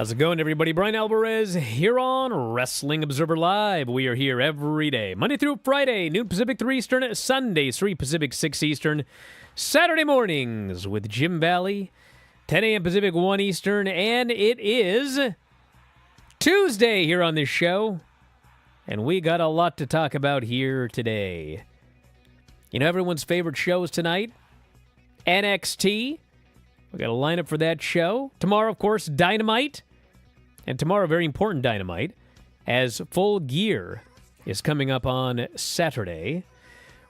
How's it going, everybody? Bryan Alvarez here on Wrestling Observer Live. We are here every day, Monday through Friday, noon Pacific, 3 Eastern, Sundays, 3 Pacific, 6 Eastern, Saturday mornings with Jim Valley, 10 a.m. Pacific, 1 Eastern, and it is Tuesday here on this show. And we got a lot to talk about here today. You know, everyone's favorite shows tonight, NXT. We got a lineup for that show. Tomorrow, of course, Dynamite. And tomorrow, very important Dynamite, as Full Gear is coming up on Saturday.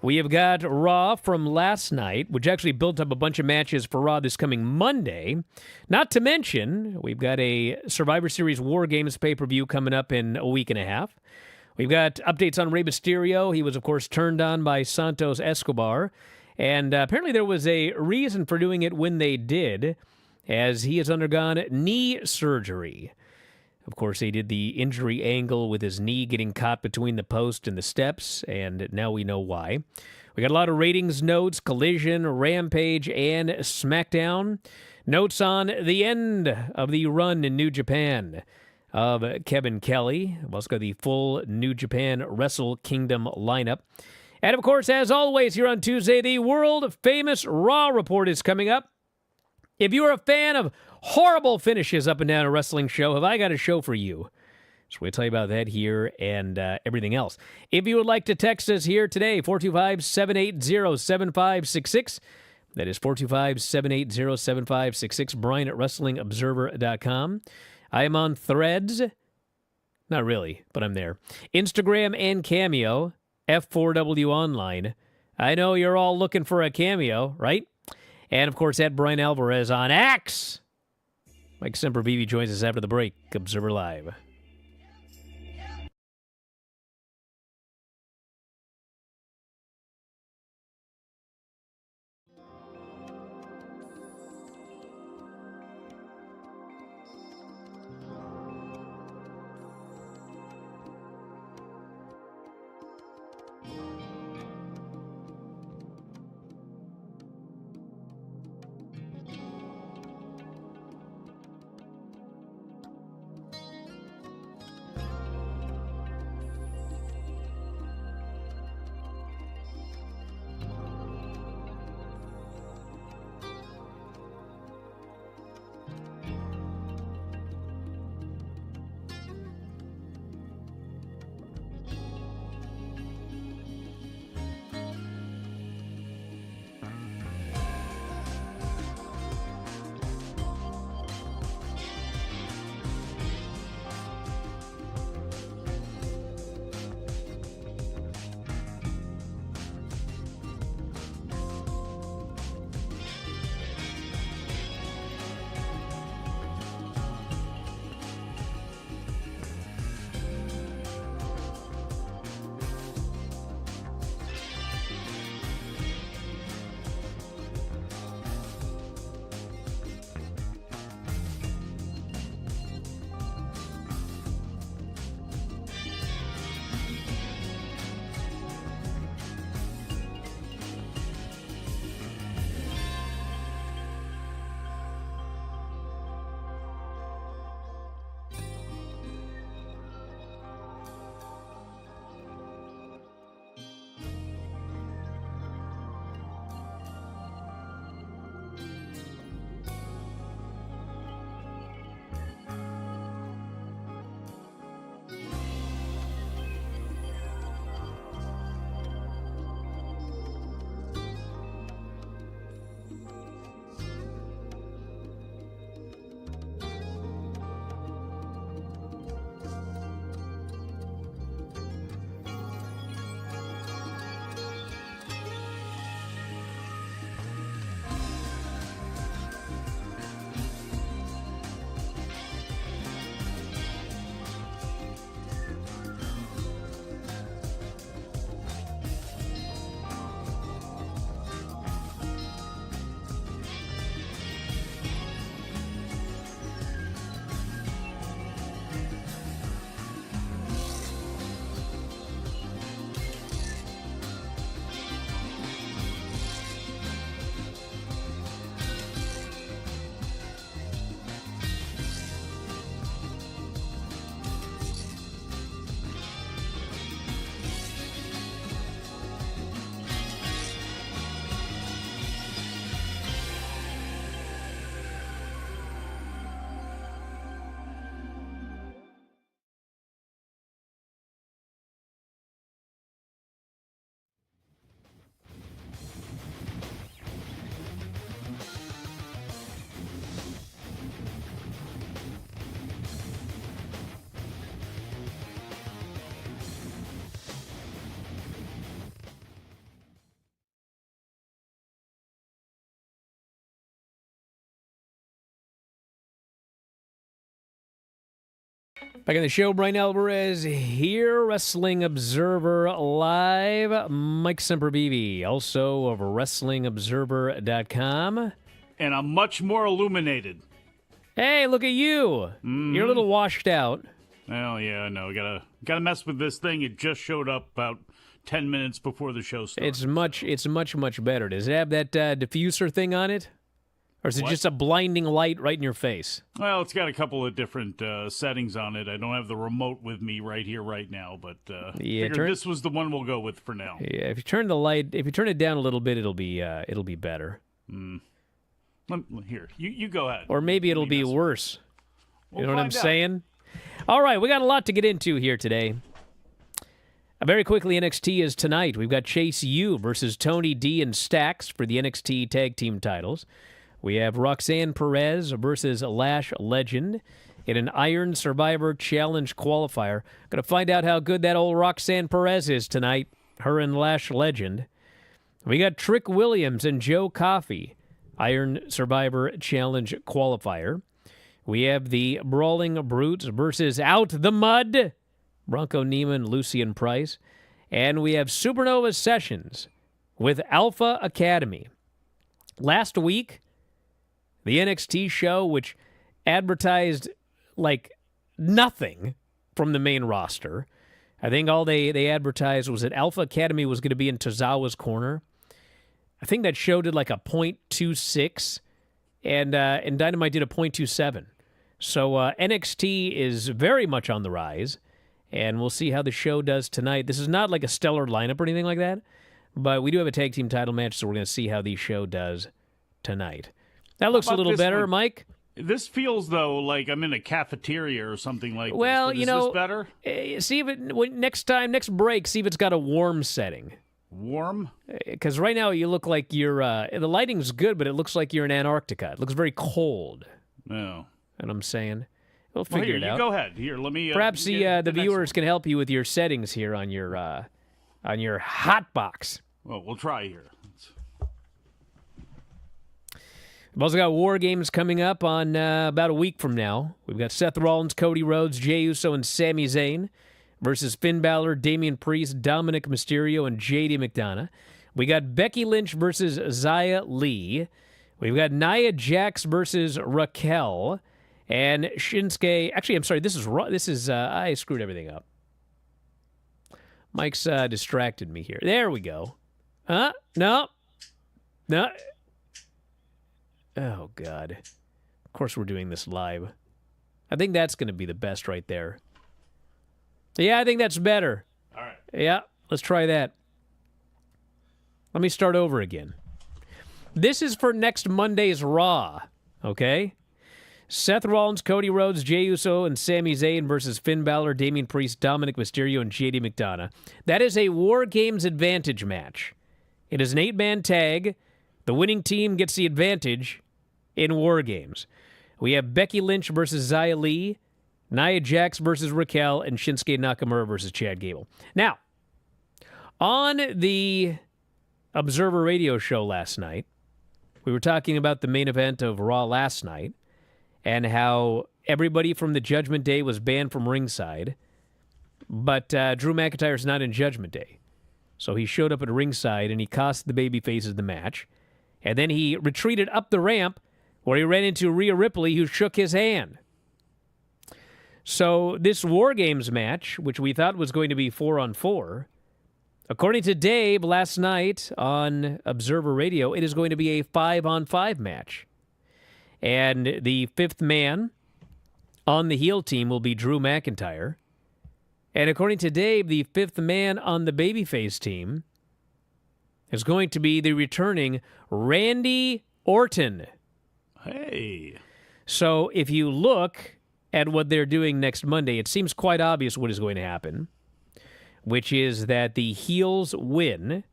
We have got Raw from last night, which actually built up a bunch of matches for Raw this coming Monday. Not to mention, we've got a Survivor Series War Games pay-per-view coming up in a week and a half. We've got updates on Rey Mysterio. He was, of course, turned on by Santos Escobar. And apparently there was a reason for doing it when they did, as he has undergone knee surgery. Of course, he did the injury angle with his knee getting caught between the post and the steps, and now we know why. We got a lot of ratings notes, Collision, Rampage, and SmackDown. Notes on the end of the run in New Japan of Kevin Kelly. We've also got the full New Japan Wrestle Kingdom lineup. And, of course, as always, here on Tuesday, the world-famous Raw Report is coming up. If you are a fan of horrible finishes up and down a wrestling show, have I got a show for you? So we'll tell you about that here and everything else. If you would like to text us here today, 425-780-7566. That is 425-780-7566. Bryan at WrestlingObserver.com. I am on Threads. Not really, but I'm there. Instagram and Cameo. F4W Online. I know you're all looking for a cameo, right? And, of course, at Bryan Alvarez on X. Mike Sempervive joins us after the break. Observer Live. Back on the show, Bryan Alvarez here, Wrestling Observer Live. Mike Sempervive, also of WrestlingObserver.com. And I'm much more illuminated. Hey, look at you. You're a little washed out. Oh, yeah, no, gotta mess with this thing. It just showed up about 10 minutes before the show started. It's much better. Does it have that diffuser thing on it? Or is it just a blinding light right in your face? Well, it's got a couple of different settings on it. I don't have the remote with me right here, right now, but figured this was the one we'll go with for now. Yeah, if you turn it down a little bit, it'll be better. Here, you go ahead. Or maybe it'll be worse. You know what I'm saying? All right, we got a lot to get into here today. Very quickly, NXT is tonight. We've got Chase U versus Tony D and Stax for the NXT Tag Team titles. We have Roxanne Perez versus Lash Legend in an Iron Survivor Challenge qualifier. Going to find out how good that old Roxanne Perez is tonight, her and Lash Legend. We got Trick Williams and Joe Coffey, Iron Survivor Challenge qualifier. We have the Brawling Brutes versus Out the Mud, Bronco Neiman, Lucian Price. And we have Supernova Sessions with Alpha Academy. Last week, the NXT show, which advertised like nothing from the main roster. I think all they advertised was that Alpha Academy was going to be in Tozawa's corner. I think that show did like a .26, and Dynamite did a .27. So NXT is very much on the rise, and we'll see how the show does tonight. This is not like a stellar lineup or anything like that, but we do have a tag team title match, so we're going to see how the show does tonight. That looks a little better, Mike. This feels, though, like I'm in a cafeteria or something like this. Well, is this better? See if next break, see if it's got a warm setting. Warm? Because right now you look like you're, the lighting's good, but it looks like you're in Antarctica. It looks very cold. No. You know what I'm saying? We'll figure it out. Go ahead. Here, let me... Perhaps the viewers can help you with your settings here on your hot box. Well, we'll try here. We've also got War Games coming up on about a week from now. We've got Seth Rollins, Cody Rhodes, Jey Uso, and Sami Zayn versus Finn Balor, Damian Priest, Dominic Mysterio, and JD McDonough. We got Becky Lynch versus Xia Li. We've got Nia Jax versus Raquel. And Shinsuke... Actually, I'm sorry, this is I screwed everything up. Mike's distracted me here. There we go. Huh? No. Oh, God. Of course we're doing this live. I think that's going to be the best right there. Yeah, I think that's better. All right. Yeah, let's try that. Let me start over again. This is for next Monday's Raw, okay? Seth Rollins, Cody Rhodes, Jey Uso, and Sami Zayn versus Finn Balor, Damian Priest, Dominic Mysterio, and JD McDonough. That is a War Games advantage match. It is an 8-man tag. The winning team gets the advantage in War Games. We have Becky Lynch versus Xia Li, Nia Jax versus Raquel, and Shinsuke Nakamura versus Chad Gable. Now, on the Observer Radio show last night, we were talking about the main event of Raw last night and how everybody from the Judgment Day was banned from ringside, but Drew McIntyre's not in Judgment Day. So he showed up at ringside and he cost the babyfaces the match. And then he retreated up the ramp where he ran into Rhea Ripley, who shook his hand. So this War Games match, which we thought was going to be 4-on-4, according to Dave last night on Observer Radio, it is going to be a 5-on-5 match. And the fifth man on the heel team will be Drew McIntyre. And according to Dave, the fifth man on the babyface team is going to be the returning Randy Orton. Hey. So if you look at what they're doing next Monday, it seems quite obvious what is going to happen, which is that the heels win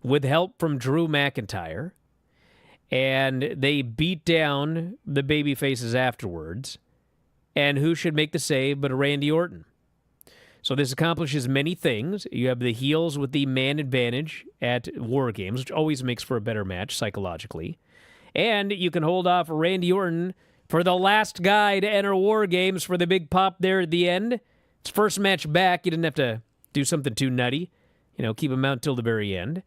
with help from Drew McIntyre, and they beat down the babyfaces afterwards. And who should make the save but Randy Orton? So this accomplishes many things. You have the heels with the man advantage at War Games, which always makes for a better match psychologically. And you can hold off Randy Orton for the last guy to enter War Games for the big pop there at the end. It's first match back. You didn't have to do something too nutty. Keep him out till the very end.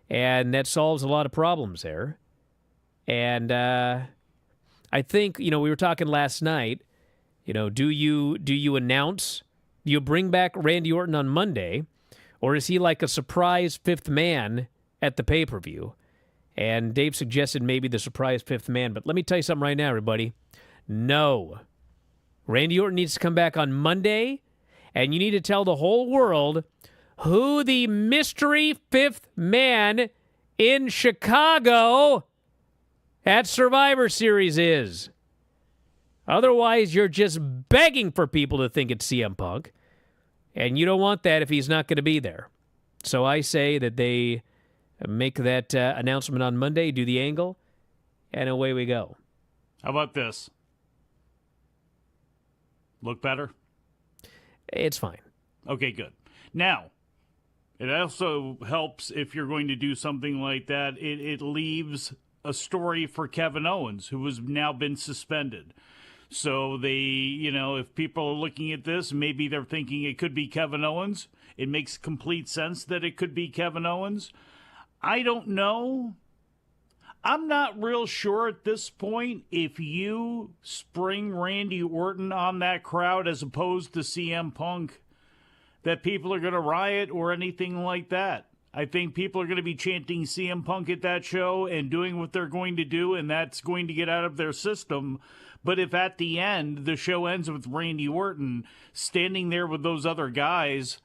And that solves a lot of problems there. And I think, we were talking last night, do you announce, do you bring back Randy Orton on Monday, or is he like a surprise fifth man at the pay-per-view? And Dave suggested maybe the surprise fifth man, but let me tell you something right now, everybody. No. Randy Orton needs to come back on Monday, and you need to tell the whole world who the mystery fifth man in Chicago at Survivor Series is. Otherwise, you're just begging for people to think it's CM Punk, and you don't want that if he's not going to be there. So I say that they make that announcement on Monday, do the angle, and away we go. How about this? Look better? It's fine. Okay, good. Now, it also helps if you're going to do something like that. It leaves a story for Kevin Owens, who has now been suspended. So if people are looking at this, maybe they're thinking it could be Kevin Owens. It makes complete sense that it could be Kevin Owens. I don't know. I'm not real sure at this point if you spring Randy Orton on that crowd as opposed to CM Punk, that people are going to riot or anything like that. I think people are going to be chanting CM Punk at that show and doing what they're going to do, and that's going to get out of their system. But if at the end the show ends with Randy Orton standing there with those other guys,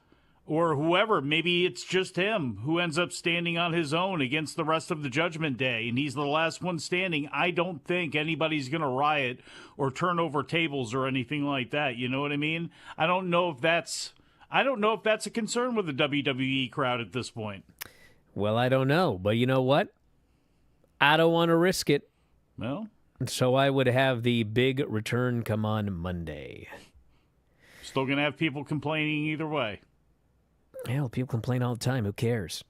or whoever, maybe it's just him who ends up standing on his own against the rest of the Judgment Day, and he's the last one standing, I don't think anybody's going to riot or turn over tables or anything like that. You know what I mean? I don't know if that's a concern with the WWE crowd at this point. Well, I don't know, but you know what? I don't want to risk it. Well, so I would have the big return come on Monday. Still going to have people complaining either way. Hell, people complain all the time. Who cares?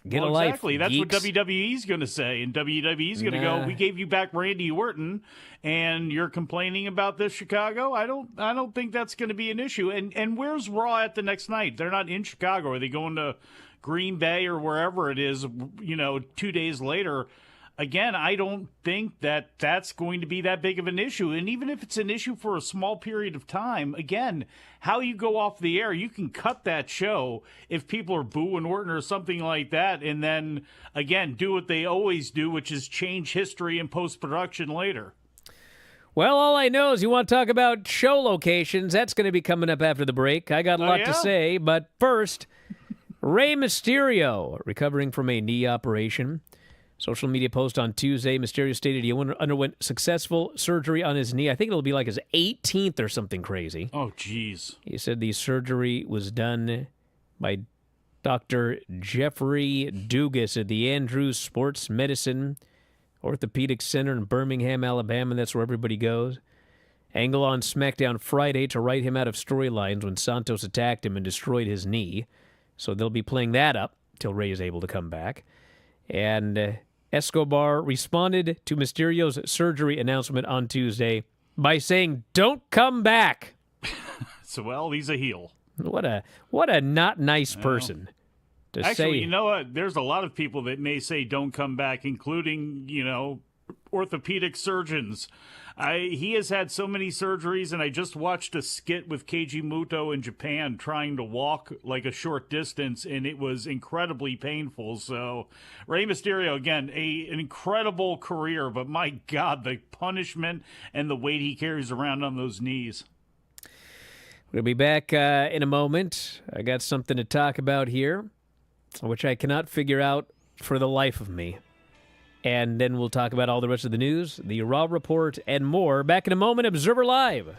Get well, a life. Exactly. That's geeks. what WWE's going to say. And WWE's going to go, we gave you back Randy Orton, and you're complaining about this, Chicago? I don't think that's going to be an issue. And where's Raw at the next night? They're not in Chicago. Are they going to Green Bay or wherever it is, 2 days later? Again, I don't think that that's going to be that big of an issue. And even if it's an issue for a small period of time, again, how you go off the air, you can cut that show if people are booing Orton or something like that, and then, again, do what they always do, which is change history in post-production later. Well, all I know is you want to talk about show locations. That's going to be coming up after the break. I got a lot to say, but first, Rey Mysterio, recovering from a knee operation. Social media post on Tuesday, Mysterio stated he underwent successful surgery on his knee. I think it'll be like his 18th or something crazy. Oh, jeez. He said the surgery was done by Dr. Jeffrey Dugas at the Andrews Sports Medicine Orthopedic Center in Birmingham, Alabama. That's where everybody goes. Angle on SmackDown Friday to write him out of storylines when Santos attacked him and destroyed his knee. So they'll be playing that up till Rey is able to come back. And Escobar responded to Mysterio's surgery announcement on Tuesday by saying, "Don't come back." So, well, he's a heel. What a not nice person to say. Actually, you know what? There's a lot of people that may say don't come back, including, orthopedic surgeons. He has had so many surgeries, and I just watched a skit with Keiji Muto in Japan trying to walk like a short distance, and it was incredibly painful. So Rey Mysterio, again, an incredible career, but my God, the punishment and the weight he carries around on those knees. We'll be back in a moment. I got something to talk about here, which I cannot figure out for the life of me. And then we'll talk about all the rest of the news, the Raw Report, and more. Back in a moment, Observer Live.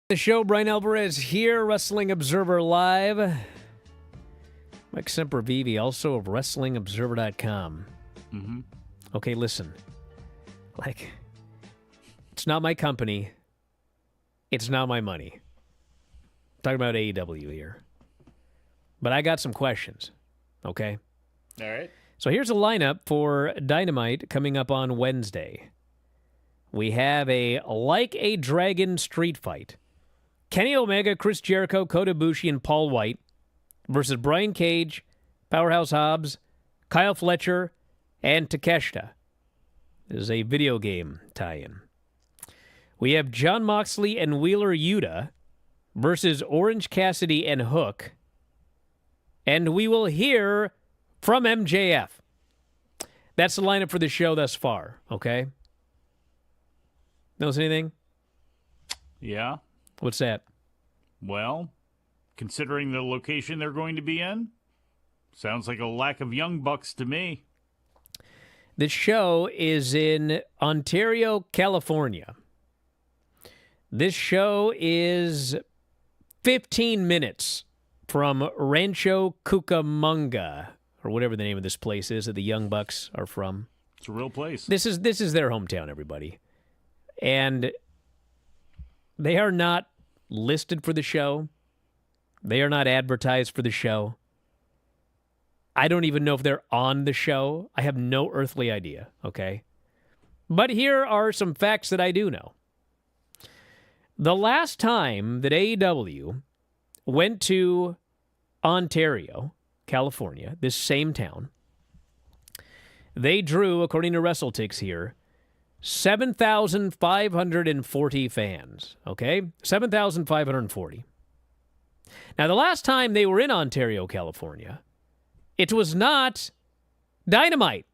The show, Bryan Alvarez here, Wrestling Observer Live. Mike Sempervive, also of WrestlingObserver.com. Mm-hmm. Okay, listen. It's not my company. It's not my money. I'm talking about AEW here. But I got some questions, okay? All right. So here's a lineup for Dynamite coming up on Wednesday. We have a Like a Dragon street fight. Kenny Omega, Chris Jericho, Kota Ibushi, and Paul White versus Brian Cage, Powerhouse Hobbs, Kyle Fletcher, and Takeshita. This is a video game tie-in. We have Jon Moxley and Wheeler Yuta versus Orange Cassidy and Hook. And we will hear from MJF. That's the lineup for the show thus far, okay? Knows anything? Yeah. What's that? Well, considering the location they're going to be in, sounds like a lack of Young Bucks to me. This show is in Ontario, California. This show is 15 minutes from Rancho Cucamonga, or whatever the name of this place is that the Young Bucks are from. It's a real place. This is their hometown, everybody. And they are not listed for the show. They are not advertised for the show. I don't even know if they're on the show. I have no earthly idea, okay? But here are some facts that I do know. The last time that AEW went to Ontario, California, this same town, they drew, according to WrestleTix here, 7,540 fans, okay? 7,540. Now, the last time they were in Ontario, California, it was not Dynamite.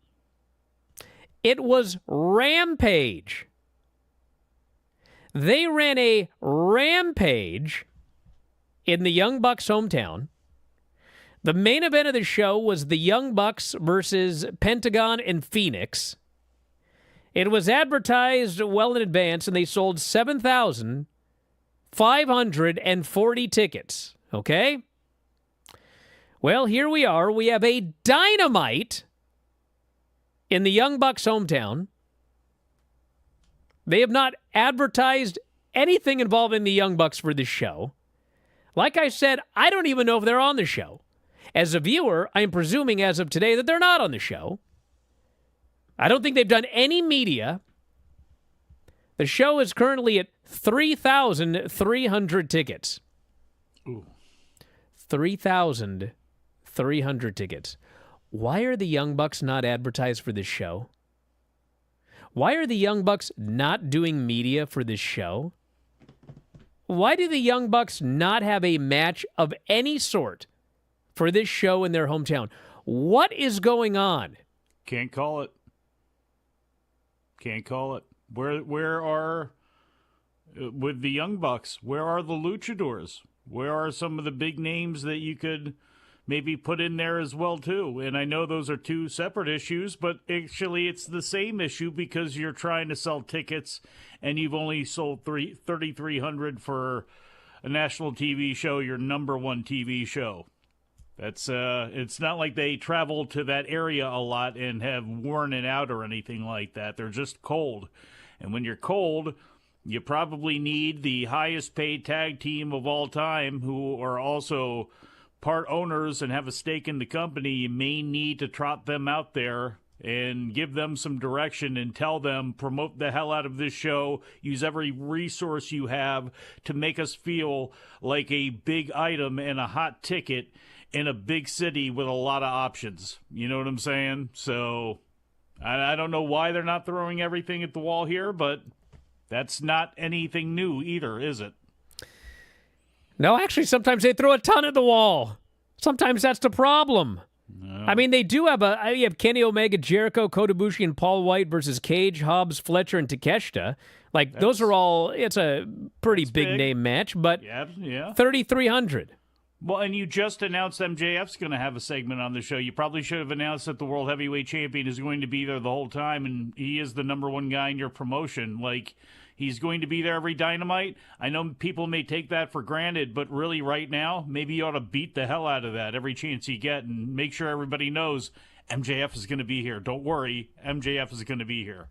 It was Rampage. They ran a Rampage in the Young Bucks' hometown. The main event of the show was the Young Bucks versus Pentagon and Phoenix. It was advertised well in advance, and they sold 7,540 tickets, okay? Well, here we are. We have a Dynamite in the Young Bucks' hometown. They have not advertised anything involving the Young Bucks for this show. Like I said, I don't even know if they're on the show. As a viewer, I'm presuming as of today that they're not on the show. I don't think they've done any media. The show is currently at 3,300 tickets. Ooh. 3,300 tickets. Why are the Young Bucks not advertised for this show? Why are the Young Bucks not doing media for this show? Why do the Young Bucks not have a match of any sort for this show in their hometown? What is going on? Can't call it. Can't call it. Where are, with the Young Bucks, where are the luchadors? Where are some of the big names that you could maybe put in there as well, too? And I know those are two separate issues, but actually it's the same issue because you're trying to sell tickets and you've only sold 3,300 for a national TV show, your number one TV show. That's it's not like they travel to that area a lot and have worn it out or anything like that. They're just cold. And when you're cold, you probably need the highest paid tag team of all time who are also part owners and have a stake in the company. You may need to trot them out there and give them some direction and tell them, promote the hell out of this show, use every resource you have to make us feel like a big item and a hot ticket in a big city with a lot of options. You know what I'm saying? So I don't know why they're not throwing everything at the wall here, but that's not anything new either, is it? No, actually, sometimes they throw a ton at the wall. Sometimes that's the problem. No. I mean, they do have you have Kenny Omega, Jericho, Kota Ibushi, and Paul White versus Cage, Hobbs, Fletcher, and Takeshita. Those are all, it's a pretty big name match, but yeah. 3,300. Well, and you just announced MJF's going to have a segment on the show. You probably should have announced that the World Heavyweight Champion is going to be there the whole time, and he is the number one guy in your promotion. He's going to be there every Dynamite. I know people may take that for granted, but really right now, maybe you ought to beat the hell out of that every chance you get and make sure everybody knows MJF is going to be here. Don't worry, MJF is going to be here.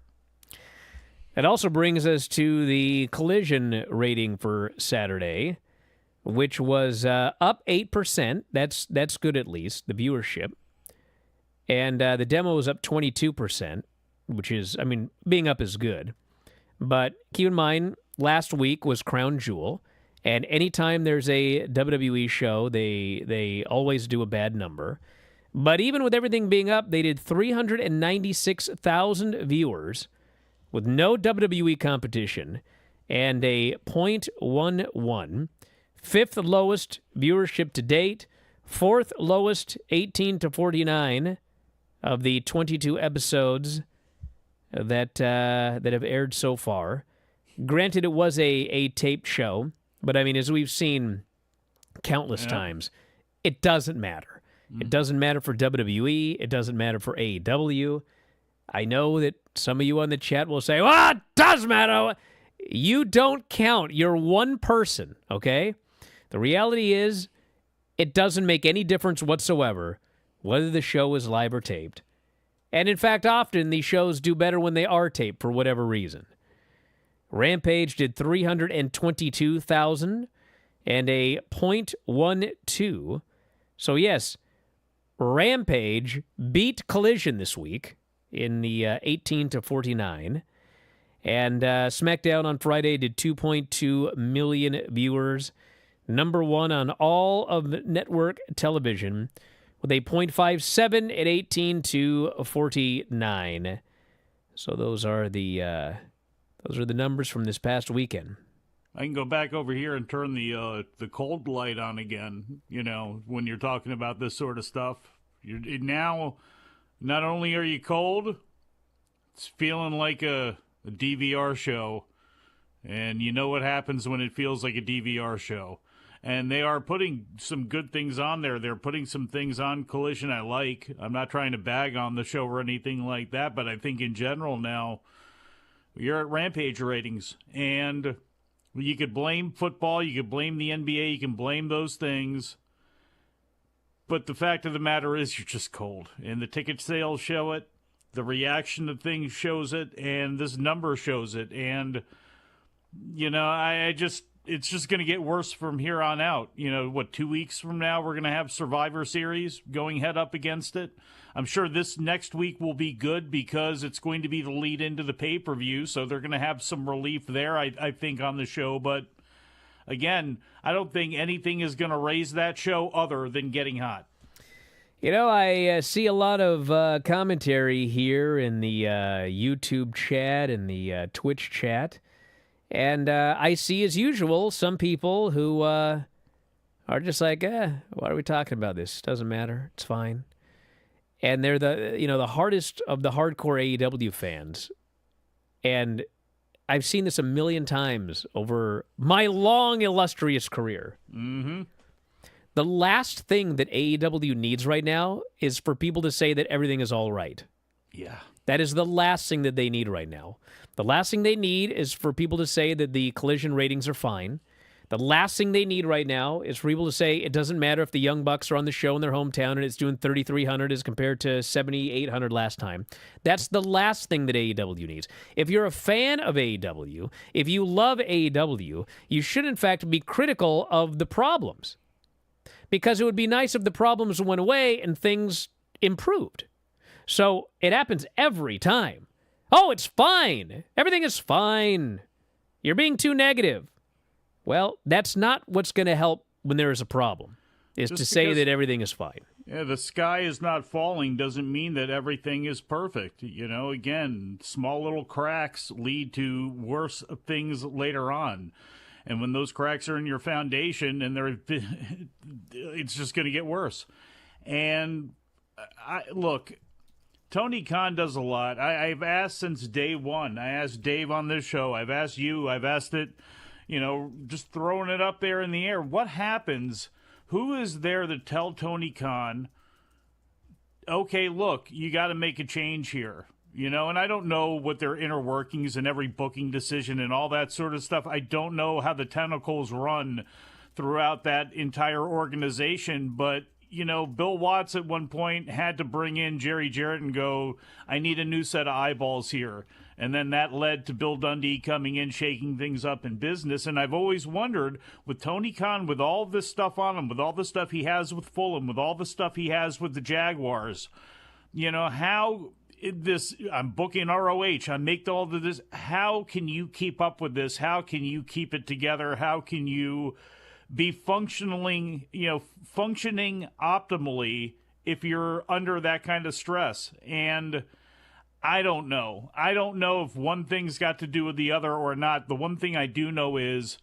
It also brings us to the Collision rating for Saturday, which was up 8%. That's good at least, the viewership. And the demo was up 22%, which is, I mean, being up is good. But keep in mind, last week was Crown Jewel, and anytime there's a WWE show, they always do a bad number. But even with everything being up, they did 396,000 viewers with no WWE competition and a .11, fifth lowest viewership to date, fourth lowest 18 to 49 of the 22 episodes that have aired so far. Granted, it was a taped show, but I mean, as we've seen countless times, it doesn't matter. It doesn't matter for WWE. It doesn't matter for AEW. I know that some of you on the chat will say, well, it does matter. You don't count. You're one person, okay? The reality is, it doesn't make any difference whatsoever whether the show is live or taped. And in fact, often these shows do better when they are taped for whatever reason. Rampage did 322,000 and a .12. So yes, Rampage beat Collision this week in the 18 to 49. And SmackDown on Friday did 2.2 million viewers. Number one on all of network television with a .57 at 18 to 49. So those are the numbers from this past weekend. I can go back over here and turn the cold light on again, when you're talking about this sort of stuff. Now, not only are you cold, it's feeling like a DVR show. And you know what happens when it feels like a DVR show. And they are putting some good things on there. They're putting some things on Collision I like. I'm not trying to bag on the show or anything like that, but I think in general now, you're at Rampage ratings. And you could blame football, you could blame the NBA, you can blame those things. But the fact of the matter is you're just cold. And the ticket sales show it, the reaction to things shows it, and this number shows it. And, it's just going to get worse from here on out. 2 weeks from now, we're going to have Survivor Series going head up against it. I'm sure this next week will be good because it's going to be the lead into the pay-per-view, so they're going to have some relief there, I think, on the show. But, again, I don't think anything is going to raise that show other than getting hot. I see a lot of commentary here in the YouTube chat and the Twitch chat. And I see, as usual, some people who are just like, why are we talking about this? Doesn't matter. It's fine. And they're the hardest of the hardcore AEW fans. And I've seen this a million times over my long, illustrious career. Mm-hmm. The last thing that AEW needs right now is for people to say that everything is all right. Yeah. That is the last thing that they need right now. The last thing they need is for people to say that the Collision ratings are fine. The last thing they need right now is for people to say it doesn't matter if the Young Bucks are on the show in their hometown and it's doing 3,300 as compared to 7,800 last time. That's the last thing that AEW needs. If you're a fan of AEW, if you love AEW, you should in fact be critical of the problems. Because it would be nice if the problems went away and things improved. So it happens every time. Oh, it's fine. Everything is fine. You're being too negative. Well, that's not what's going to help when there is a problem, is just to say that everything is fine. Yeah, the sky is not falling doesn't mean that everything is perfect. Again, small little cracks lead to worse things later on. And when those cracks are in your foundation, and it's just going to get worse. And look, Tony Khan does a lot. I've asked since day one. I asked Dave on this show. I've asked you. I've asked it, just throwing it up there in the air. What happens? Who is there to tell Tony Khan, okay, look, you got to make a change here? And I don't know what their inner workings and every booking decision and all that sort of stuff. I don't know how the tentacles run throughout that entire organization, but Bill Watts at one point had to bring in Jerry Jarrett and go, I need a new set of eyeballs here. And then that led to Bill Dundee coming in, shaking things up in business. And I've always wondered, with Tony Khan, with all this stuff on him, with all the stuff he has with Fulham, with all the stuff he has with the Jaguars, how I'm booking ROH, I make all of this. How can you keep up with this? How can you keep it together? How can you be functioning optimally if you're under that kind of stress? And I don't know. I don't know if one thing's got to do with the other or not. The one thing I do know is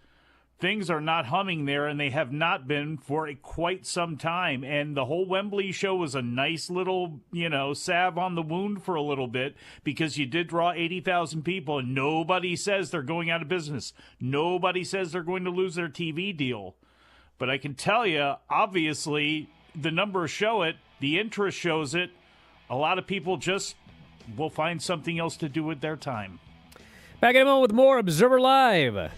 things are not humming there, and they have not been for quite some time. And the whole Wembley show was a nice little, salve on the wound for a little bit, because you did draw 80,000 people, and nobody says they're going out of business. Nobody says they're going to lose their TV deal. But I can tell you, obviously, the numbers show it. The interest shows it. A lot of people just will find something else to do with their time. Back in a moment with more Observer Live.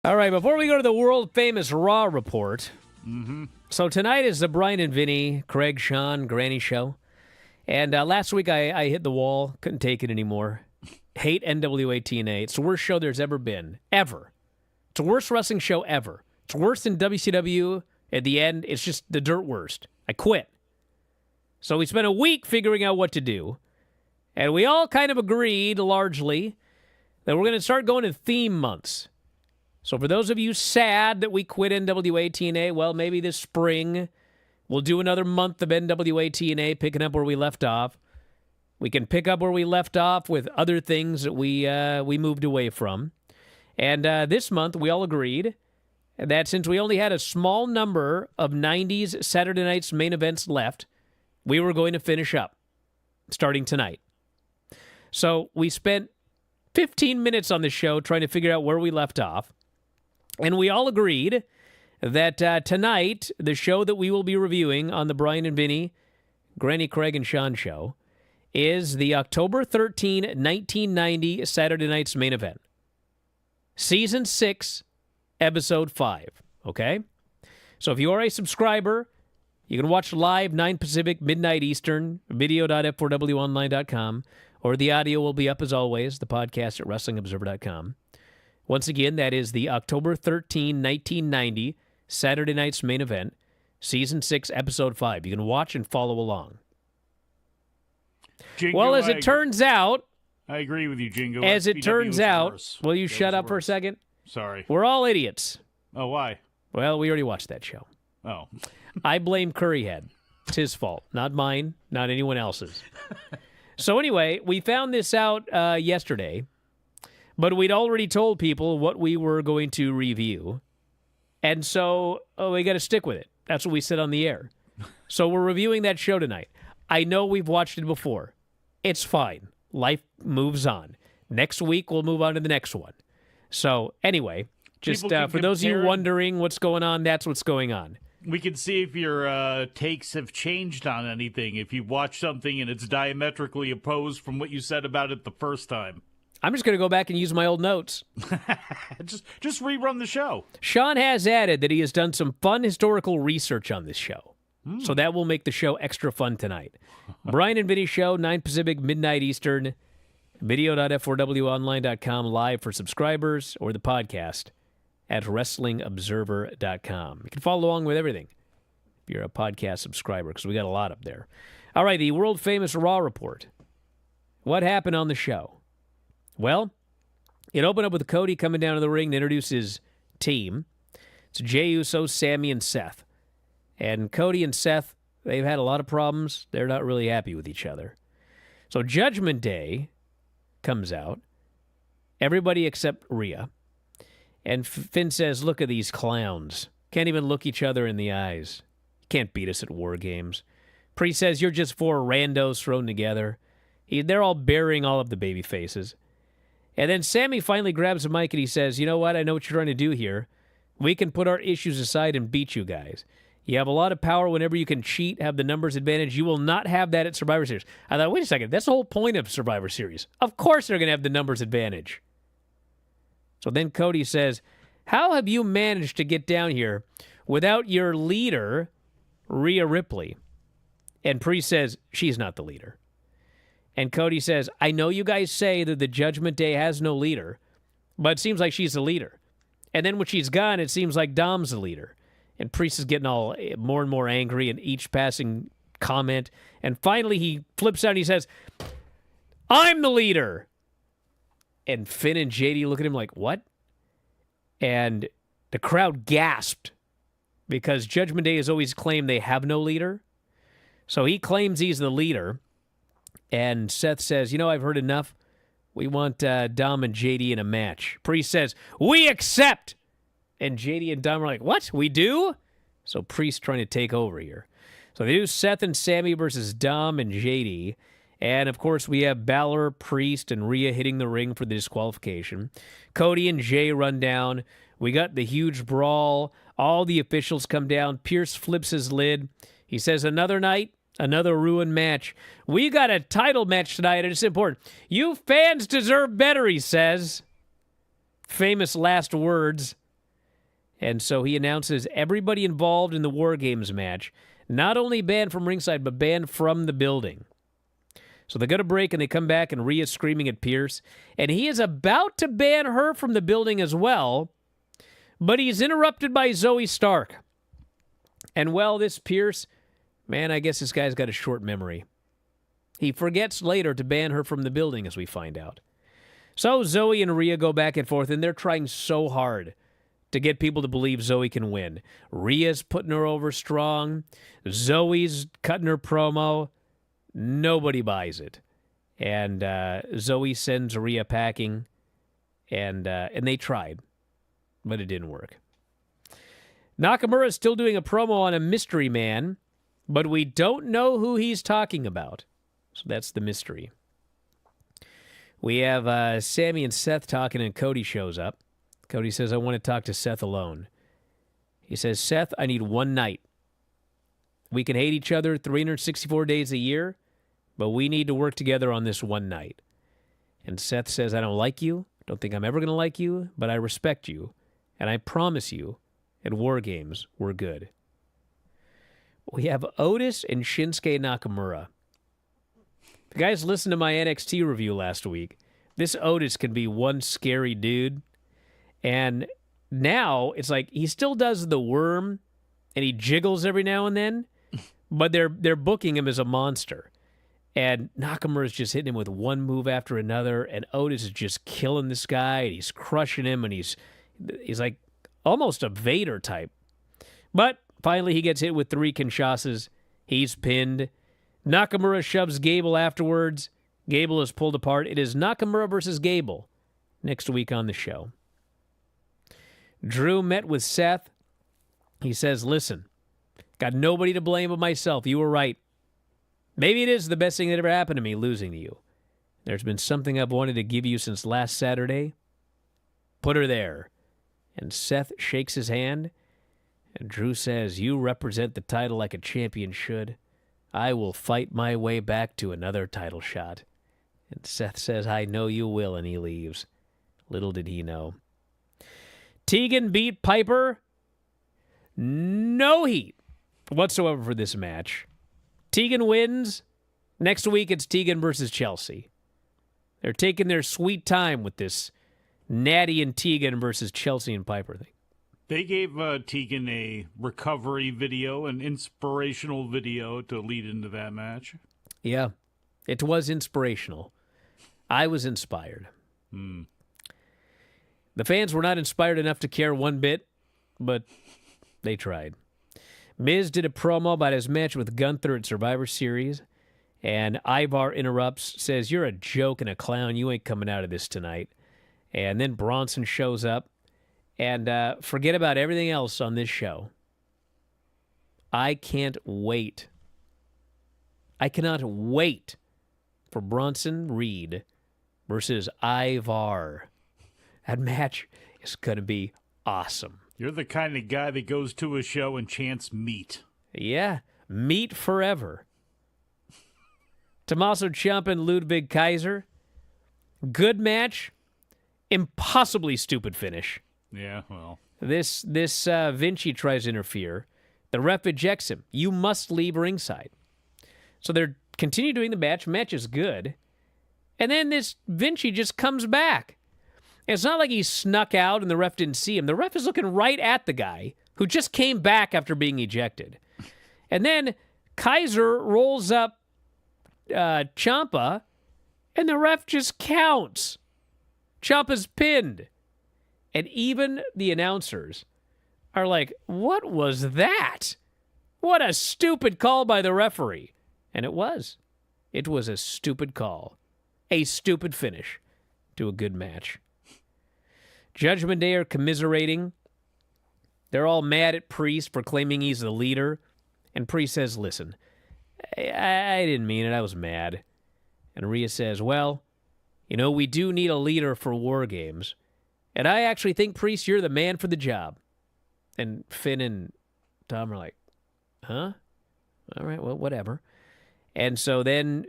All right, before we go to the world-famous Raw report, so tonight is the Brian and Vinny, Craig, Sean, Granny show. And last week I hit the wall. Couldn't take it anymore. Hate NWA TNA. It's the worst show there's ever been. Ever. It's the worst wrestling show ever. It's worse than WCW. At the end, it's just the dirt worst. I quit. So we spent a week figuring out what to do. And we all kind of agreed, largely, that we're going to start going to theme months. So for those of you sad that we quit NWA TNA, well, maybe this spring we'll do another month of NWA TNA, picking up where we left off. We can pick up where we left off with other things that we moved away from. And this month, we all agreed that since we only had a small number of 90s Saturday Night's main events left, we were going to finish up, starting tonight. So we spent 15 minutes on the show trying to figure out where we left off, and we all agreed that tonight, the show that we will be reviewing on the Bryan and Vinny, Granny Craig and Sean show, is the October 13, 1990 Saturday Night's main event. Season 6, Episode 5, okay? So if you are a subscriber, you can watch live 9 Pacific, midnight Eastern, video.f4wonline.com, or the audio will be up as always, the podcast at WrestlingObserver.com. Once again, that is the October 13, 1990 Saturday Night's main event, Season 6, Episode 5. You can watch and follow along. Jingo, well, as it turns out... I agree with you, Jingo. As it turns out... Will you shut up for a second? Sorry. We're all idiots. Oh, why? Well, we already watched that show. Oh. I blame Curryhead. It's his fault. Not mine, not anyone else's. So anyway, we found this out yesterday, but we'd already told people what we were going to review. And so we got to stick with it. That's what we said on the air. So we're reviewing that show tonight. I know we've watched it before. It's fine. Life moves on. Next week, we'll move on to the next one. So anyway, just for those of you wondering what's going on, that's what's going on. We can see if your takes have changed on anything, if you watch something and it's diametrically opposed from what you said about it the first time. I'm just going to go back and use my old notes. just rerun the show. Sean has added that he has done some fun historical research on this show. So that will make the show extra fun tonight. Bryan and Vinny Show, 9 Pacific, midnight Eastern, video.f4wonline.com, live for subscribers, or the podcast at WrestlingObserver.com. You can follow along with everything if you're a podcast subscriber, because we got a lot up there. All right, the world-famous Raw report. What happened on the show? Well, it opened up with Cody coming down to the ring to introduce his team. It's Jey Uso, Sammy, and Seth. And Cody and Seth, they've had a lot of problems. They're not really happy with each other. So Judgment Day comes out. Everybody except Rhea. And Finn says, look at these clowns. Can't even look each other in the eyes. Can't beat us at War Games. Priest says, you're just 4 randos thrown together. They're all burying all of the baby faces. And then Sammy finally grabs the mic and he says, you know what? I know what you're trying to do here. We can put our issues aside and beat you guys. You have a lot of power whenever you can cheat, have the numbers advantage. You will not have that at Survivor Series. I thought, wait a second, that's the whole point of Survivor Series. Of course they're going to have the numbers advantage. So then Cody says, how have you managed to get down here without your leader, Rhea Ripley? And Priest says, she's not the leader. And Cody says, I know you guys say that the Judgment Day has no leader, but it seems like she's the leader. And then when she's gone, it seems like Dom's the leader. And Priest is getting all more and more angry in each passing comment. And finally, he flips out and he says, I'm the leader. And Finn and JD look at him like, what? And the crowd gasped because Judgment Day has always claimed they have no leader. So he claims he's the leader. And Seth says, you know, I've heard enough. We want Dom and JD in a match. Priest says, we accept. And JD and Dom are like, what? We do? So Priest trying to take over here. So they do Seth and Sammy versus Dom and JD. And, of course, we have Balor, Priest, and Rhea hitting the ring for the disqualification. Cody and Jay run down. We got the huge brawl. All the officials come down. Pierce flips his lid. He says, another night, another ruined match. We got a title match tonight, and it's important. You fans deserve better, he says. Famous last words. And so he announces everybody involved in the War Games match, not only banned from ringside, but banned from the building. So they go to break, and they come back, and Rhea's screaming at Pierce. And he is about to ban her from the building as well, but he's interrupted by Zoe Stark. And, well, this Pierce, man, I guess this guy's got a short memory. He forgets later to ban her from the building, as we find out. So Zoe and Rhea go back and forth, and they're trying so hard to get people to believe Zoe can win. Rhea's putting her over strong. Zoe's cutting her promo. Nobody buys it. And Zoe sends Rhea packing, and they tried, but it didn't work. Nakamura's still doing a promo on a mystery man, but we don't know who he's talking about. So that's the mystery. We have Sammy and Seth talking, and Cody shows up. Cody says, I want to talk to Seth alone. He says, Seth, I need one night. We can hate each other 364 days a year, but we need to work together on this one night. And Seth says, I don't like you, don't think I'm ever going to like you, but I respect you, and I promise you, at War Games, we're good. We have Otis and Shinsuke Nakamura. The guys listened to my NXT review last week. This Otis can be one scary dude. And now it's like he still does the worm and he jiggles every now and then, but they're booking him as a monster. And Nakamura's just hitting him with one move after another, and Otis is just killing this guy, and he's crushing him, and he's like almost a Vader type. But finally he gets hit with 3 Kinshasas. He's pinned. Nakamura shoves Gable afterwards. Gable is pulled apart. It is Nakamura versus Gable next week on the show. Drew met with Seth. He says, listen, got nobody to blame but myself. You were right. Maybe it is the best thing that ever happened to me, losing to you. There's been something I've wanted to give you since last Saturday. Put her there. And Seth shakes his hand, and Drew says, you represent the title like a champion should. I will fight my way back to another title shot. And Seth says, I know you will, and he leaves. Little did he know. Tegan beat Piper. No heat whatsoever for this match. Tegan wins. Next week, it's Tegan versus Chelsea. They're taking their sweet time with this Natty and Tegan versus Chelsea and Piper thing. They gave Tegan a recovery video, an inspirational video to lead into that match. Yeah, it was inspirational. I was inspired. The fans were not inspired enough to care one bit, but they tried. Miz did a promo about his match with Gunther at Survivor Series, and Ivar interrupts, says, you're a joke and a clown. You ain't coming out of this tonight. And then Bronson shows up, and forget about everything else on this show. I can't wait. I cannot wait for Bronson Reed versus Ivar. That match is going to be awesome. You're the kind of guy that goes to a show and chants meat. Yeah, meat forever. Tommaso Ciampa and Ludwig Kaiser. Good match. Impossibly stupid finish. Yeah, well. This Vinci tries to interfere. The ref ejects him. You must leave ringside. So they're continue doing the match. Match is good. And then this Vinci just comes back. It's not like he snuck out and the ref didn't see him. The ref is looking right at the guy who just came back after being ejected. And then Kaiser rolls up Ciampa, and the ref just counts. Ciampa's pinned. And even the announcers are like, what was that? What a stupid call by the referee. And it was. It was a stupid call. A stupid finish to a good match. Judgment Day are commiserating. They're all mad at Priest for claiming he's the leader. And Priest says, listen, I didn't mean it. I was mad. And Rhea says, well, you know, we do need a leader for War Games. And I actually think, Priest, you're the man for the job. And Finn and Tom are like, huh? All right, well, whatever. And so then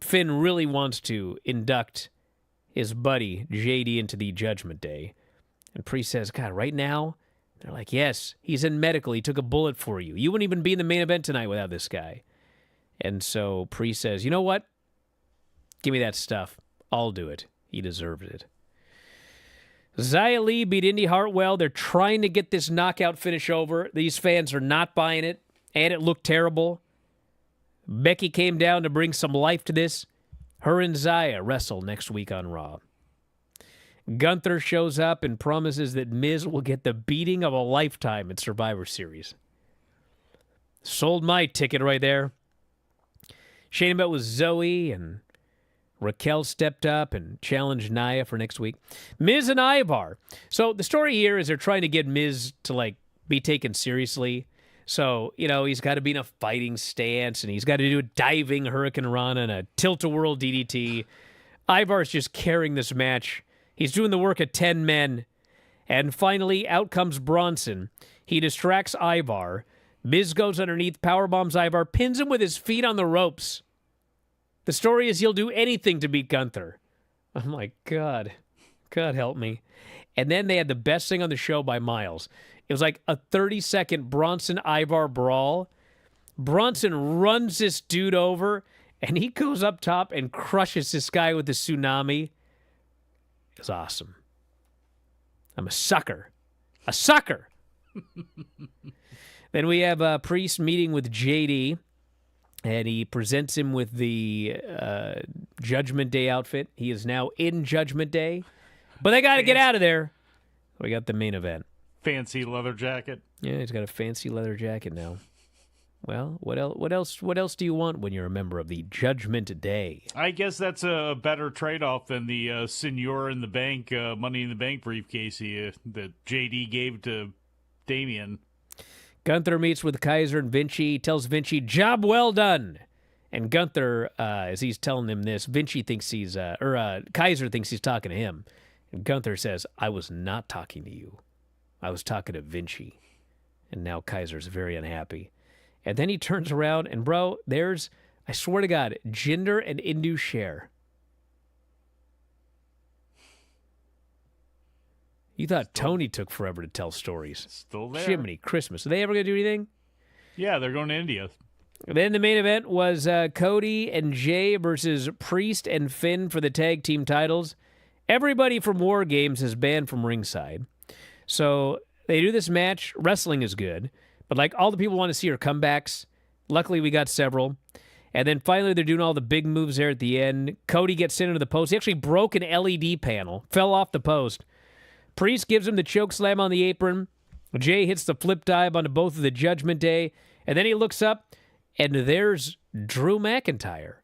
Finn really wants to induct his buddy JD into the Judgment Day. And Priest says, God, right now? They're like, yes, he's in medical. He took a bullet for you. You wouldn't even be in the main event tonight without this guy. And so Priest says, you know what? Give me that stuff. I'll do it. He deserved it. Xia Li beat Indy Hartwell. They're trying to get this knockout finish over. These fans are not buying it, and it looked terrible. Becky came down to bring some life to this. Her and Xia wrestle next week on Raw. Gunther shows up and promises that Miz will get the beating of a lifetime at Survivor Series. Sold my ticket right there. Shayna met with Zoe, and Raquel stepped up and challenged Nia for next week. Miz and Ivar. So the story here is they're trying to get Miz to, be taken seriously. So, he's got to be in a fighting stance, and he's got to do a diving Hurricane Rana and a tilt-a-whirl DDT. Ivar's just carrying this match. He's doing the work of 10 men. And finally, out comes Bronson. He distracts Ivar. Miz goes underneath, powerbombs Ivar, pins him with his feet on the ropes. The story is he'll do anything to beat Gunther. I'm like, God help me. And then they had the best thing on the show by miles. It was like a 30-second Bronson-Ivar brawl. Bronson runs this dude over, and he goes up top and crushes this guy with the tsunami. It was awesome. I'm a sucker. A sucker! Then we have a Priest meeting with JD, and he presents him with the Judgment Day outfit. He is now in Judgment Day, but they got to get out of there. We got the main event. Fancy leather jacket. Yeah, he's got a fancy leather jacket now. Well, what else do you want when you're a member of the Judgment Day? I guess that's a better trade-off than the Senor in the Bank, Money in the Bank briefcase that JD gave to Damian. Gunther meets with Kaiser and Vinci, tells Vinci, job well done. And Gunther, as he's telling him this, Kaiser thinks he's talking to him. And Gunther says, I was not talking to you. I was talking to Vinci. And now Kaiser's very unhappy. And then he turns around and, bro, there's, I swear to God, Jinder and Indu share. You thought Tony took forever to tell stories. Still there. Jiminy Christmas. Are they ever going to do anything? Yeah, they're going to India. Then the main event was Cody and Jay versus Priest and Finn for the tag team titles. Everybody from War Games is banned from ringside. So they do this match. Wrestling is good. But all the people want to see are comebacks. Luckily, we got several. And then finally, they're doing all the big moves there at the end. Cody gets sent into the post. He actually broke an LED panel. Fell off the post. Priest gives him the choke slam on the apron. Jay hits the flip dive onto both of the Judgment Day. And then he looks up, and there's Drew McIntyre.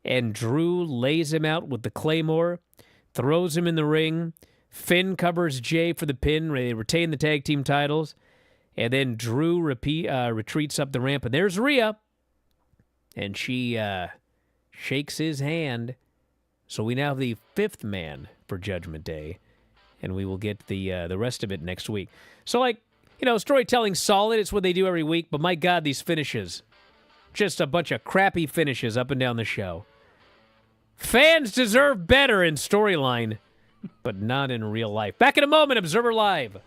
And Drew lays him out with the Claymore, throws him in the ring. Finn covers Jay for the pin. They retain the tag team titles. And then Drew retreats up the ramp. And there's Rhea. And she shakes his hand. So we now have the fifth man for Judgment Day. And we will get the rest of it next week. So, storytelling solid. It's what they do every week. But my God, these finishes. Just a bunch of crappy finishes up and down the show. Fans deserve better in storyline, but not in real life. Back in a moment, Observer Live.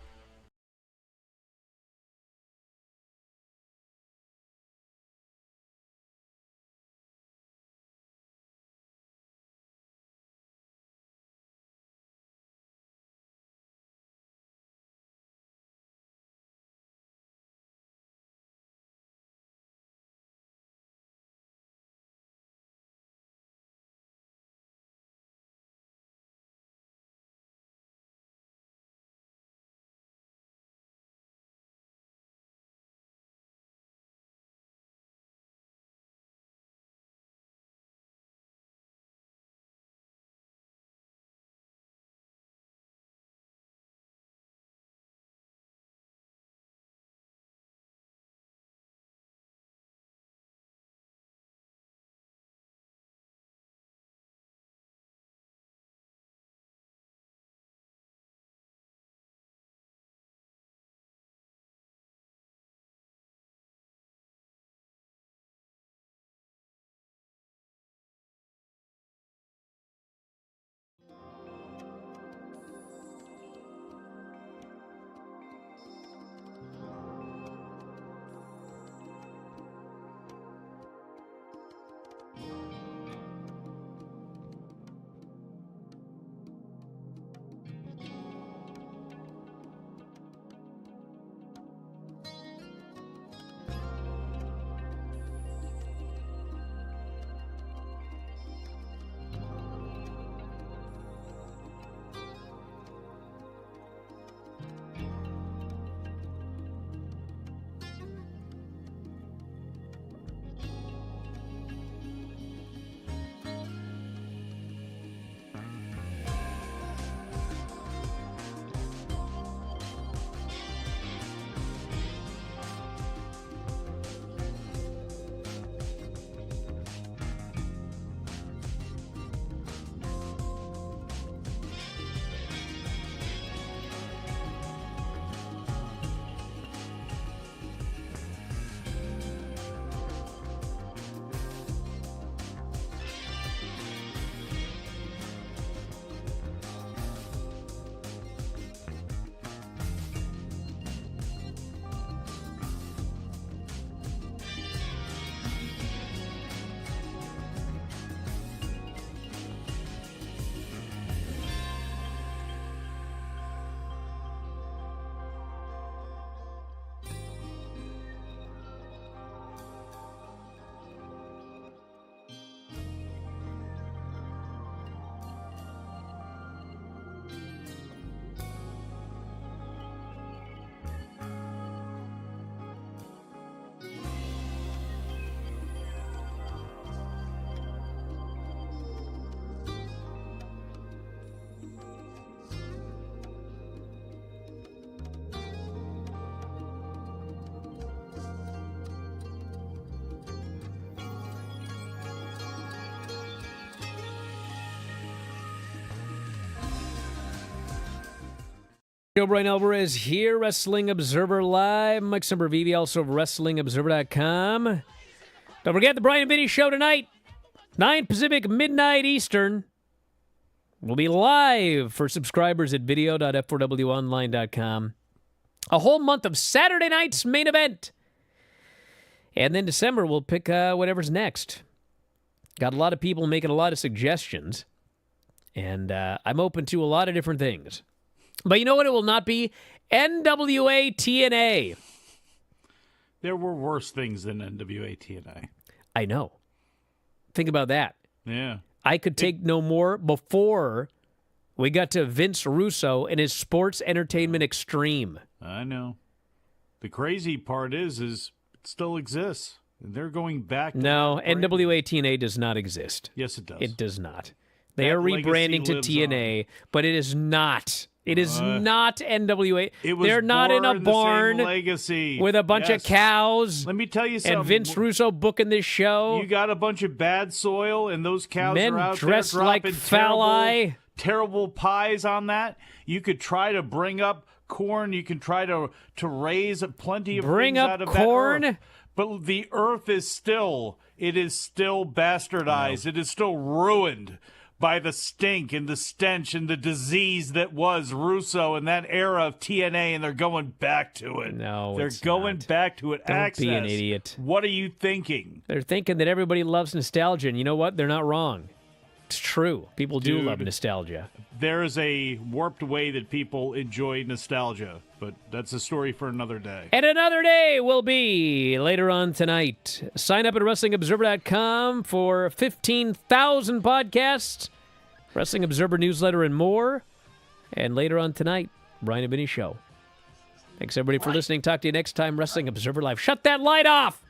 Bryan Alvarez here, Wrestling Observer Live. Mike Sempervive, also of WrestlingObserver.com. Don't forget the Bryan and Vinny Show tonight, 9 Pacific, midnight Eastern. We'll be live for subscribers at video.f4wonline.com. A whole month of Saturday night's main event. And then December, we'll pick whatever's next. Got a lot of people making a lot of suggestions. And I'm open to a lot of different things. But you know what it will not be? NWA TNA. There were worse things than NWA TNA. I know. Think about that. Yeah. I could take no more before we got to Vince Russo and his Sports Entertainment Extreme. I know. The crazy part is it still exists. They're going back to No, NWA TNA does not exist. Yes, it does. It does not. They That are rebranding to legacy TNA, but it is not. It is not NWA. It was They're not in a born the barn same legacy. with a bunch of cows. Let me tell you something. And Vince Russo booking this show. You got a bunch of bad soil, and those cows Men are out dressed there like dropping terrible pies on that. You could try to bring up corn. You can try to raise plenty of things out of corn. that earth. But the earth is still bastardized. No. It is still ruined by the stink and the stench and the disease that was Russo and that era of TNA, and they're going back to it. No, they're going back to it. Don't be an idiot. What are you thinking? They're thinking that everybody loves nostalgia, and you know what? They're not wrong. It's true. People do love nostalgia. There is a warped way that people enjoy nostalgia, but that's a story for another day. And another day will be later on tonight. Sign up at WrestlingObserver.com for 15,000 podcasts, Wrestling Observer newsletter, and more. And later on tonight, Bryan and Vinny Show. Thanks, everybody, for listening. Talk to you next time, Wrestling Observer Live. Shut that light off!